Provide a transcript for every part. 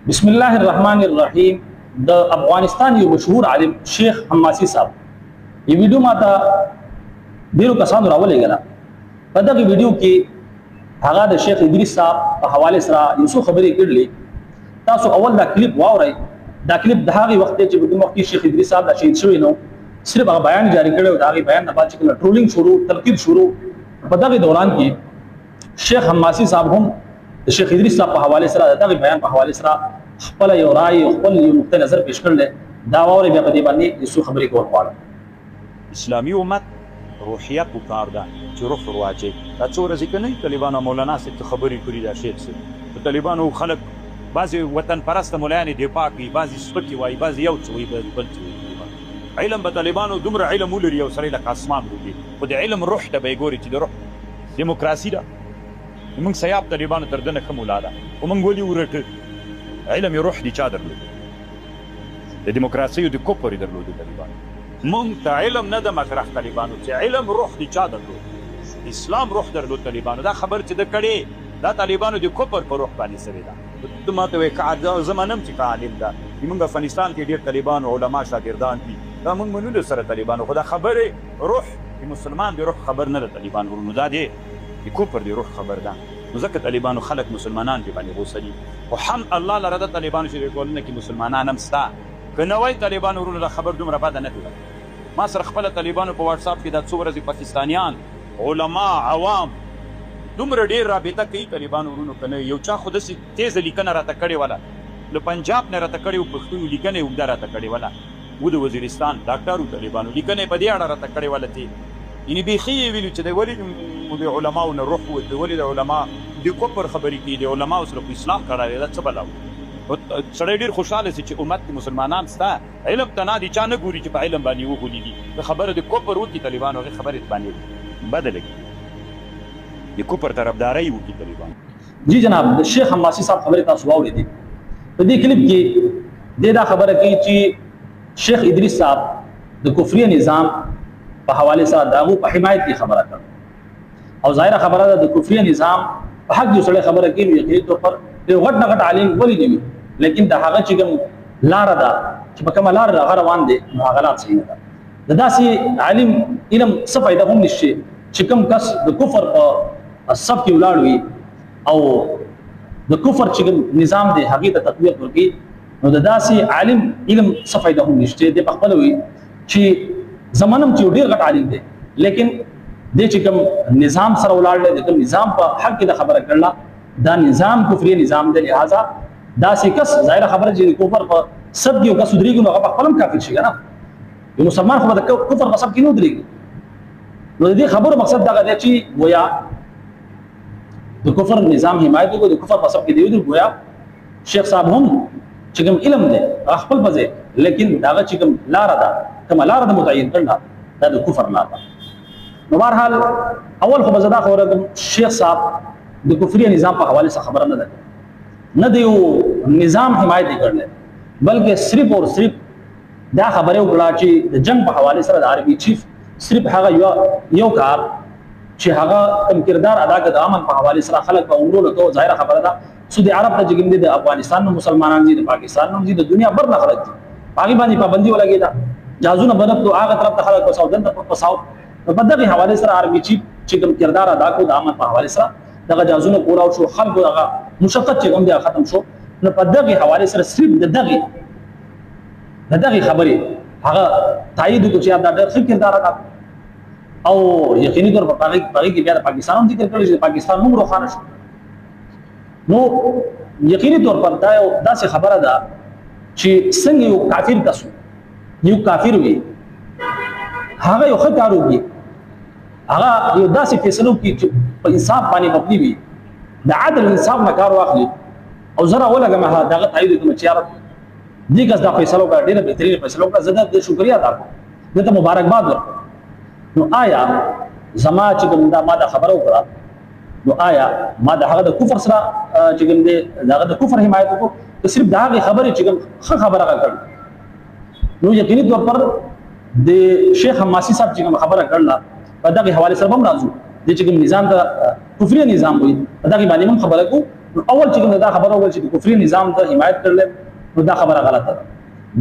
बिस्मिल्लाहिर्रहमानिर्रहीम। द अफगानिस्तान यो मशहूर आलिम शेख हम्मासी साहब ये वीडियो माता ډیرو کسانو راولېږله په دغه ویډیو کې هغه د شیخ ادریس صاحب په حواله سره یو څو خبرې کړلې. تاسو اول دا کلیپ واورئ. دا کلیپ د هغه وخت چې په کوم وخت کې شیخ ادریس صاحب د شهید شوی نو صرف هغه بیان جاری کړو. دا هغه بیان نه بعد چې ټرولینګ شروع تنقید شروع په دغه دوران کې شیخ حماسی صاحب هم د شیخ ادریس صاحب په حواله سره دغه بیان په حواله سره خپل یو رائے خپل یو نقطه نظر پیش کړل. دا واورئ بیا په دې باندې یو څو خبرې کول غواړم. اسلامي امت روحیت وکړ دا چې روح ورواچي دا څو ورځې کني طالبانو مولانا ست خبرې کړې دا شیخ ست طالبانو خلک بعضي وطن پرست مولاني دی پاکي بعضي سپکی وای بعضي یو څوي بل څوي علم به طالبانو دومره علم ولري او سره لکه اسمان ورودي خو د علم روح ته به ګوري چې د روح دیموکراسي ده. موږ سیاب طالبانو تر دنه کوم ولاده او موږ ولي ورته علم روح دي چا درلود د دیموکراسي او د کوپر درلود طالبانو. مونږ ته علم نه د مطرح طالبانو چې علم روح دي چا درلود اسلام روح درلود طالبانو. دا خبر چې د کړي دا طالبانو د کوپر په روح باندې سوي دا ته ماته وې کا زمانم چې عالم دا موږ افغانستان کې ډېر طالبان علما شاګردان دي دا موږ منلو سره طالبانو خدا خبره روح د مسلمان د روح خبر نه د طالبان ورنو دا دی د کوپر د روح خبر ده. نو ځکه طالبانو خلک مسلمانان دي باندې غوسه دي او هم الله لره د طالبانو چې کول نه کې مسلمانان هم ستا کنه وای طالبانو ورونو دا خبر دومره بد نه دی. ما سره خپل طالبانو په واتس اپ کې دا څو ورځې پاکستانیان علما عوام دومره ډیر رابطه کوي طالبانو ورونو کنه یو چا خو داسې تیز لیکنه راته کړې ولا له پنجاب نه راته کړې او پښتو لیکنه یو دا راته کړې ولا و د وزیرستان ډاکټرو طالبانو لیکنه په دې اړه راته کړې ولا تی یعنی بیخي ویلو چې د ولې د علماو نه روح و د ولې د علما د کوپر خبرې کې د علماو سره په اصلاح کړه دا څه بلاو سړی ډېر خوشاله سي چې امت کې مسلمانان ستا علم ته نه دي چا نه ګوري چې په علم باندې وغولي دي د خبره د کوپر وکړي طالبانو هغې خبرې باندې بده لګي د کوپر طرفدارۍ وکړي طالبانو. جی جناب د شیخ حماسی صاحب خبرې تاسو واورېدې. په دې کلیپ کې دې دا خبره کوي چې شیخ ادریس صاحب د کفري نظام په حواله سره د هغو په حمایت کې خبره کړه او ظاهره خبره ده د کفري نظام په حق یو سړی خبره کوي نو یقیني طور پر یو غټ نه غټ عالم ولې نه وي لیکن د هغه چې کوم لاره ده چې په کومه لاره هغه روان دی نو هغه لار صحیح نه ده. د داسې عالم علم څه فایده هم نشي چې کوم کس د کفر په صف کې ولاړ وي او د کفر چې کوم نظام دی هغې ته تقویت ورکړي نو د داسې عالم علم څه فایده هم نشته. دی په خپله وي چې زمانم چې ډېر غټ عالم دی لیکن دی چې کوم نظام سره ولاړ دی د کوم نظام په حق کې د خبره کړله دا نظام کفري نظام دی. لہذا داسې کس ظاهره خبره چې کفر په سب کې یو کس ودرېږي نو هغه په خپل هم کافر شي که نه یو مسلمان خو به د کفر په سب کې نه ودرېږي. نو د دې خبرو مقصد دغه دی چې گویا د کفر نظام حمایت وکړو د کفر په سب کې دی ودرېږي. گویا شیخ صاحب هم چې کوم علم دی هغه خپل په ځای لیکن دغه چې کوم لاره ده کومه لاره ده متعین کړله دا د کفر لاره ده. نو بهرحال اول خو به زه دا خبره کوم شیخ صاحب د کفري نظام په حواله سره خبره نه ده نه د یو نظام حمایت یې کړلی بلکې صرف اور صرف دا خبره وکړه چې د جنگ په حواله سره د عربي چیف صرف هغه یو کار چې هغه کوم کردار ادا کړه د امن په حواله سره خلک په عمرو لکه ظاهره خبره ده سعودي عرب ته چې کوم دي د افغانستان نو مسلمانان دي د پاکستان نو دي د دنیا بر نه خلک دي هغې باندې پابندي ولګېده جهازونه بنفتو هغه طرف ته خلک پساو دلته پساو په دغې حواله سره عربي چیف چې کوم کردار ادا کړو د امن په حواله سره دغه جهازونه کولاو شو خلکو دغه مشقت چې کوم دی ختم شو. نو په دغې حواله سره صرف د دغې خبرې هغه تایید وکړو چې دا ډېر ښه کردار ادا او یقیني طور پر هغې کې بیا د پاکستان هم ذکر کړی چې د پاکستان نوم روښانه شو. نو یقیني طور پر دا یو داسې خبره ده چې څنګه یو کافر کس یو کافر وي هغه یو ښه کار وکړي هغه یو داسې فیصله وکړي چې په انصاف باندې مبني وي د عدل انصاف نه کار واخلي او زه راولګم دغه تایید وکړم چې یاره دې کس دا فیصله وکړه ډېره بهترینه فیصله وکړه زه د شکریه ادا کوم ده ته مبارکباد ورکړم. نو آیا زما چې کوم دا ما دا خبره وکړه نو آیا ما د هغه د کفر سره چې کوم دی د هغه د کفر حمایت وکړو که صرف د هغې خبرې چې کوم ښه خبره هغه کړل نو یقیني طور پر د شیخ حماسی صاحب چې کوم خبره کړله په دغې حوالې سره به هم راځو د چې کوم نظام ته کفري نظام وي په دغې باندې هم خبره کوو اول چې کوم دا خبره وکړي چې کفري نظام ته حمایت کړل نو دا خبره غلطه ده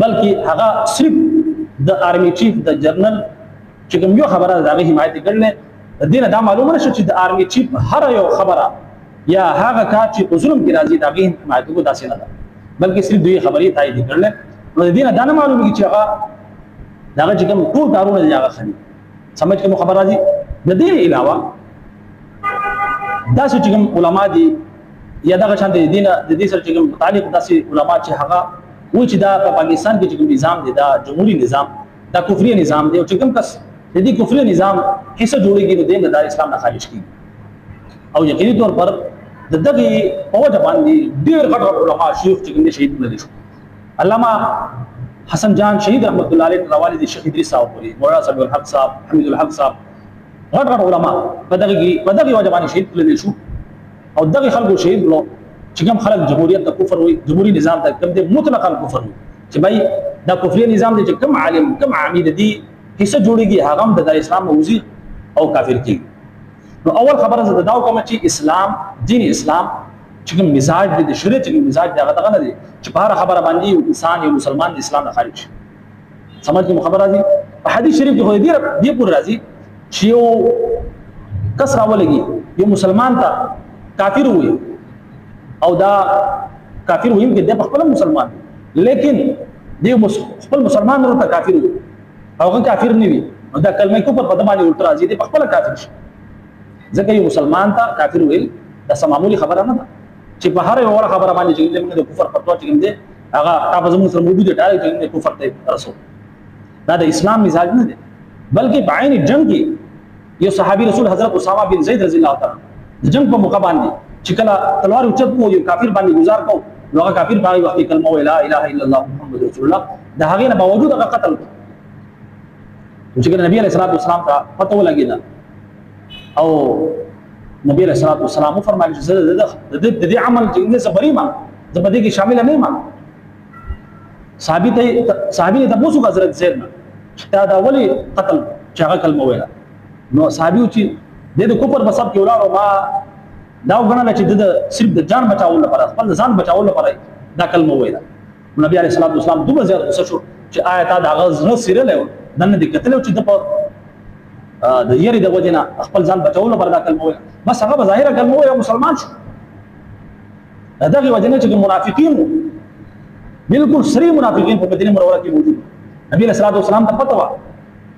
بلکې هغه صرف د آرمي چیف د جنرال چې کوم یو خبره دا حمایت کړل دینه دا معلومه نشو چې د آرمي چیف هر یو خبره یا هغه کار چې په ظلم کې راځي دا غي حمایت کو داسې نه ده بلکې صرف دوی خبرې تایید کړل نو دینه دا نه معلومه چې هغه دا چې کوم ټول کارونه دی هغه خلی سمجھ کوم خبر راځي د دې علاوه دا چې کوم علما دي یا دا شان دي دینه د دې سره چې کوم متعلق داسې علما چې هغه و چې دا په پاکستان کې چې کوم نظام دی دا جمهوریت نظام دا کفري نظام دی او چې کوم کس د دې کفري نظام حصہ جوړیږي نو د اسلام نه خارج کیږي او یقیني طور پر د دغه په وجه باندې ډېر غټ علما شیخ چې کوم شهید کړل شو علامه حسن جان شهید رحمت الله علیه روالد شیخ ادریس صاحب پوری مولانا صاحب الحق صاحب حمید الحق صاحب غټ علما په دغه وجه باندې شهید کړل شو او دغه خلکو شهید لو چې کوم خلک جمهوریت د کفر وي جمهوری نظام د کوم د مطلق الکفر وي چې بھائی دا کفري نظام دی چې کوم عالم کوم عامل دی حصہ جوړيږي هغه د اسلام موزي او کافر کیږي نو اول خبره زه دا کوم چې اسلام دین اسلام چې کوم مزاج دی د شریعت کې مزاج دی هغه نه دی چې په هر خبره باندې انسان یو مسلمان د اسلام نه خارج شي سمجھ کې خبره راځي په حدیث شریف کې دی پور راځي چې یو کس راولېږي یو مسلمان ته کافر وي او دا کافر وي چې د خپل مسلمان لیکن دی خپل مسلمان ورته کافر وي هغه کافر نه وي دا کلمه کفر په دمانه الټ راځي دی خپل کافر شي ځکه یو مسلمان ته کافر ویل دا معمولی خبره نه ده چې په هر یو خبره باندې چې موږ د کفر فتوا چې موږ هغه تاسو موږ سره موجود دی چې کفر ته رسول دا د اسلام مزاج نه دی بلکې بعین جنگ کې یو صحابي رسول حضرت اسامه بن زید رضی الله تعالی د جنگ په موقع باندې چې کله تلوار اوچت کو یو کافر باندې گزار کو هغه کافر باندې وخت کلمه لا اله الا الله محمد رسول الله دا هغه نه باوجود هغه قتل چې نبی علیہ الصلوۃ والسلام ته پته ولګیدا او نبی علیہ الصلوۃ والسلام فرمایي چې د دې عمل چې نه صبرېما د بده کې شامل نه ما صحابي ته تاسو حضرت زید چې دا ولی قتل چې هغه کلمه ویلا نو صحابي چې د کوپر بسب کې ولاړو ما دا وګڼل چې د صرف د جان بچاول لپاره خپل ځان بچاول لپاره دا کلمه ویلا نبی علیہ الصلوۃ والسلام دومره زیات غوسه شو چې آیت دا غز نه سره له دنه د قتل چې د یری د وجنه خپل ځان بچاول لپاره دا کلمه ویلا بس هغه ظاهره کلمه ویلا مسلمان شو دغه وجنه چې منافقین بالکل سری منافقین په مدینه منوره کې موجود نبی علیہ الصلوۃ والسلام ته پته و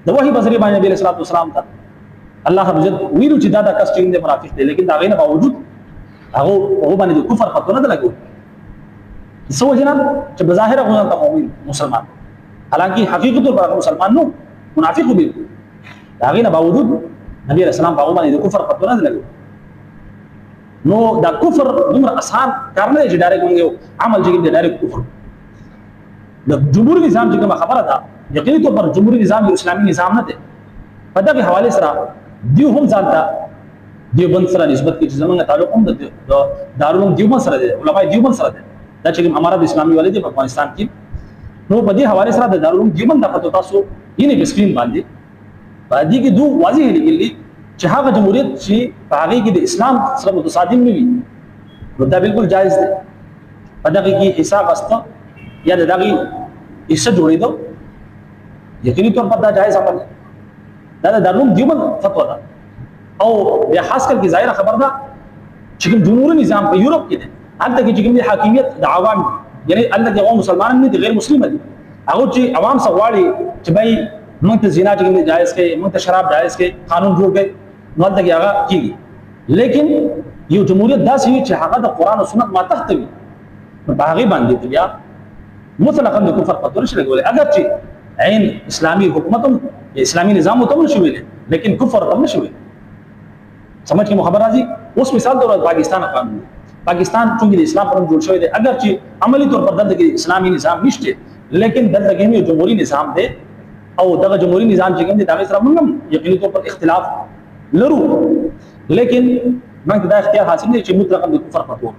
د وحی بصری باندې نبی علیہ الصلوۃ والسلام ته الله رب عزت ویلو چې دا کس چې منافق دی لیکن دا غینه باوجود هغه باندې د کفر فتوا نه لګو سو جناب چې بظاهر هغه ته مؤمن مسلمان حالانکه حقیقت پر مسلمان نو منافق دی دا غینه باوجود نبی علیہ السلام هغه باندې د کفر فتوا نه لګو نو دا کفر دومره آسان کار نه چې ډایرکټ یو عمل چې ډایرکټ کفر د جمهوریت نظام چې کوم خبره ده یقیني طور پر جمهوریت نظام یو اسلامي نظام نه دی په دغه حواله سره دیو هم ځانته دیوبند سره نسبت کې چې زمونږ تعلق هم د دارالعلوم دیوبند سره دی علماء دیوبند سره دی دا چې امارات اسلامي والے دی په افغانستان کې نو په دې حواله سره د دارالعلوم دیوبند د پتو تاسو یې په سکرین باندې باندې کې دوه واضح لګیلي چې هغه جمهوریت چې په هغه کې د اسلام سره متصادم نه وي نو دا بالکل جایز دی په دغه کې حساب استه یا دغه حصہ جوړېدو یقیني طور پر دا جایز عمل دی دا دارالعلوم دیوبند فتوا ده او بیا خاص کر کی ظاهره خبر ده چې کوم جمهوریت نظام په یورپ کې دی هلته کې چې کوم حاکمیت د عوام یعنی الله د عوام مسلمانان نه دي غیر مسلمان دي هغه چې عوام سوالي چې بھائی موږ ته زنا چې جایز کې موږ ته شراب جایز کې قانون جوړ کې نو هلته کې هغه کیږي لیکن یو جمهوریت داسې چې هغه د قران او سنت ماتحت وي په هغه باندې بیا مطلقاً د کفر فتوا نشي لګولای اگر چې عین اسلامي حکومت اسلامي نظام ته نشي ویل لیکن کفر ته نشي ویل سمجھ کې خبر راځي اوس مثال د پاکستان قانون پاکستان څنګه د اسلام پر جوړ شوی دی اگر چې عملی طور پر دلته کې اسلامي نظام نشته لیکن دلته کې یو جمهوریت نظام دی او دغه جمهوریت نظام چې کوم دی دا سره موږ یقیني طور پر اختلاف لرو لیکن موږ دا اختیار حاصل نه چې مطلقاً د کفر فتوا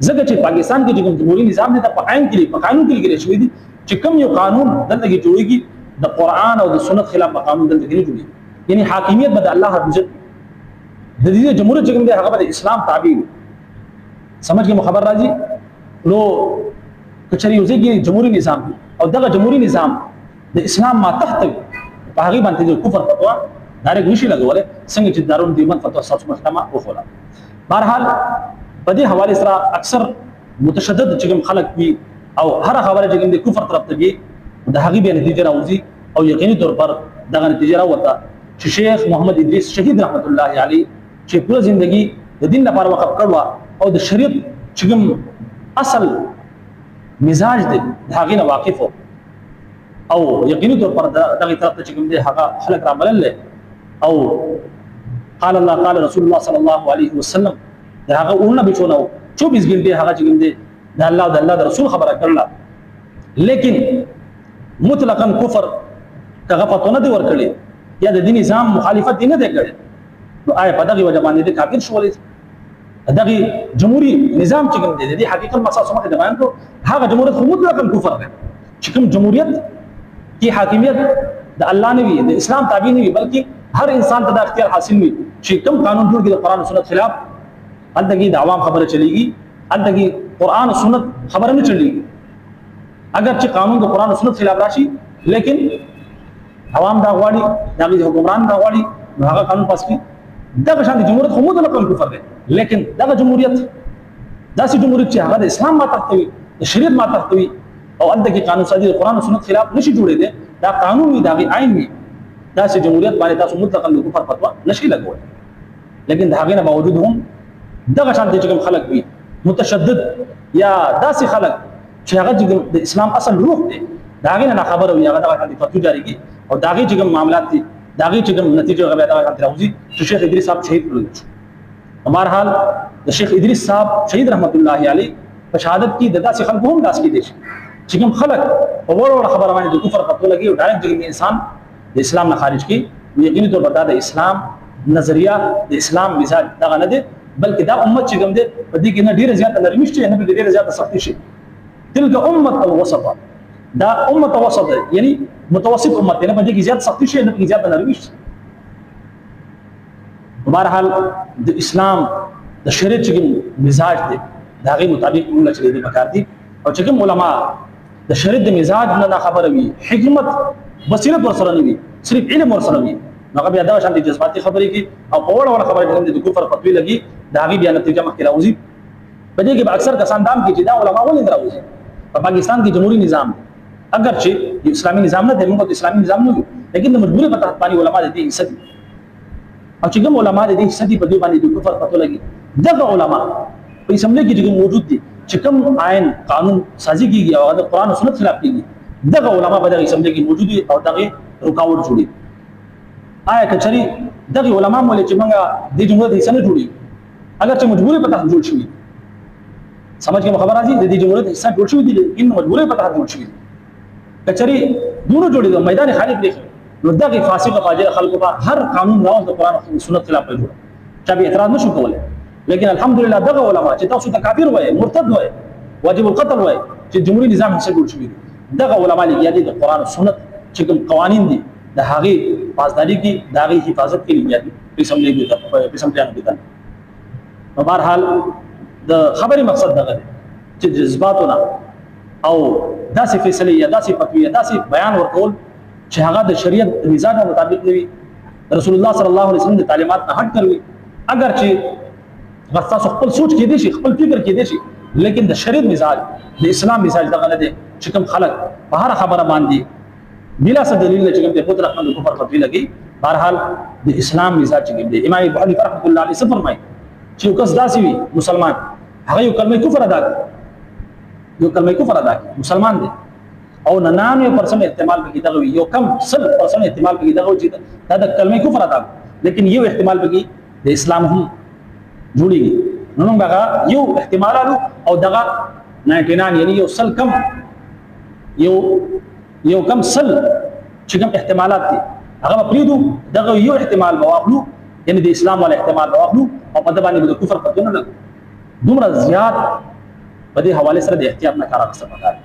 ځکه چې پاکستان کې کوم جمهوریت نظام دی په قانون کې شوی دی چې کوم یو قانون دلته کې جوړیږي د قران او د سنت خلاف قانون دلته کې جوړیږي یعنی حاکمیت به الله رب عزت د دې جمهوریت چې کوم دی هغه به اسلام تابع سمجھ کې خبر راځي نو کچري یو ځکه جمهوریت نظام او دغه جمهوریت نظام د اسلام ما تحت په هغه باندې د کفر فتوا ډایرکټ نشي لګولای څنګه چې دارون دیوبند فتوا ساتو محکمه وخوله بهرحال په دې حواله سره اکثر متشدد چې خلک وي او هر خبره چې د کفر طرف ته وي د هغه به نتیجه راوځي او یقیني طور پر دغه نتیجه راوته چې شیخ محمد ادریس شهید رحمت الله علیه چې پوره ژوندۍ د دین لپاره وقف کړو او د شریعت چې اصل مزاج دی هغه نه واقف او یقیني طور پر دغه طرف ته چې دی هغه خلک را بلل او قال الله قال رسول الله صلی الله علیه وسلم هغه اون به چونو 24 غنټه هغه چې دی د الله او د الله رسول خبره کړله لیکن مطلقاً کفر کغه پتونه دی ورکړي یا د دین نظام مخالفت دی نه دی کړي نو آیا په دغه وجه باندې کافر شولې دغه جمهوریت نظام چې کوم دی د حقیقت مقصد سمه د بیان کو هغه جمهوریت خو مطلقاً کفر دی چې کوم جمهوریت کی حاکمیت د الله نه وي د اسلام تابع نه وي بلکې هر انسان ته د اختیار حاصل وي چې کوم قانون جوړ کړي د قران او سنت خلاف الدغه د عوام خبره چلیږي الدغه قران او سنت خبره نه چلیږي اگر چې قانون د قران او سنت خلاف راشي لیکن عوام دا غواړي دغه حکمران دا غواړي هغه قانون پاس کړي دغه شان د جمهوریت خو مطلقاً کفر دی لیکن دغه جمهوریت داسې جمهوریت چې هغه د اسلام ما تحت وي د شریعت ما تحت وي او الدغه قانون سازي د قران او سنت خلاف نشي جوړېده دا قانون وي دا عین وي داسې جمهوریت باندې تاسو مطلقاً د کفر فتوا نشي لګول لیکن د هغه نه باوجود هم دغه شان د کوم خلک وي متشدد یا داسې خلک چې هغه د اسلام اصل روح دی دا هغه نه خبره وي هغه دغه فتوا جاری کی او داغه چې کوم معاملات دي داغه چې کوم نتیجه غوړه دا راوځي چې شیخ ادریس صاحب شهید کړل هر حال د شیخ ادریس صاحب شهید رحمت الله علیه په شهادت کې د داسې خلکو هم داس کې دي چې کوم خلک په وړه خبره باندې د کفر فتوا لګي او ډایرکټ چې انسان د اسلام نه خارج کی یقیني طور پر دا د اسلام نظریه د اسلام مزاج دغه نه دي بلکې دا امت چې کوم دي په دې کې نه ډیره زیاته نرمي شي نه ډیره زیاته سختی شي تلک امه او وسطه دا امه وسط یعنی متوسط امت نه په دې کې زیات سختی شي نه کې زیات نرمي شي بهرحال د اسلام د شریعت چې مزاج دی دا غي مطابق موږ چې دې پکار دي او چې کوم علما د شریعت د مزاج نه خبره وي حکمت بصیرت ورسره نه وي صرف علم ورسره وي هغه بیا دا شان دي جذباتي خبرې کی او په وړه خبره کې د کفر فتوی لګي دا غي بیا نتیجه مخکې راوځي په دې کې اکثر کسان دام کې چې دا علما ولې راوځي په پاکستان کې جمهوریت نظام اگر چې اسلامي نظام نه دی موږ د اسلامي نظام نه یو لیکن د مجبورې په تحت باندې علما د دې حصہ دي او چې کوم علما د دې حصہ دي په دې باندې د کفر فتوا لګي دغه علما په اسمبلی کې چې موجود دي چې کوم آئین قانون سازي کیږي او د قران او سنت خلاف کیږي دغه علما په دغه اسمبلی کې موجود دي او دغه رکاوټ جوړي آیا کچري دغه علما مولې چې موږ د جمهوریت حصہ نه جوړي اگر چې مجبورې په تحت جوړ شي سمجھ کې خبر راځي د دې جمهوریت حصہ جوړ شي دي ان مجبورې په تحت جوړ شي کچري دونو جوړي د میدان خالد دی نو دغه فاسق فاجر خلکو په هر قانون راو د قران او سنت خلاف جوړ چا به اعتراض نشو کولای لیکن الحمدلله دغه علما چې تاسو ته کافر وای مرتد وای واجب القتل وای چې جمهوریت نظام څخه جوړ شوی دغه علما لګیا دي د قران او سنت چې کوم قوانین دي د هغه پاسداري کې د هغه حفاظت کې لګیا دي په سملې کې په سملې کې په هر حال د خبرې مقصد دغه دی چې جذباتونه او داسې فیصله یا داسې فتوی یا داسې بیان ورکول چې هغه د شریعت د مزاج مطابق وي رسول الله صلی الله علیه وسلم د تعلیمات نه هټ کړوي اگر چې تاسو خپل سوچ کې دي شي خپل فکر کې دي شي لیکن د شریعت مزاج د اسلام مزاج دغه نه دی چې کوم خلک په هر خبره باندې بلا څه دلیل چې کوم د مطلق نه کفر فتوی لګي بهرحال د اسلام مزاج چې کوم دی امام ابو حنیفه رحمۃ اللہ علیہ فرمایي چې یو کس داسې وي مسلمان هغه یو کلمه کفر ادا کوي یو کلمه کفر ادا کوي مسلمان دی او 99% احتمال به دغه یو کم 100% احتمال به دغه چې دا د کلمه کفر ادا کوي لیکن یو احتمال به د اسلام هم جوړیږي نو موږ هغه یو احتمال او دغه 99 یعنی یو سل کم یو کم سل چې کوم احتمالات دي هغه پریدو دغه یو احتمال واخلو یعنی د اسلام ولا احتمال واخلو او په دبانې د کفر فتوا نه دومره زیات په دې حواله سره د احتیاط نه کار اخیستل پکار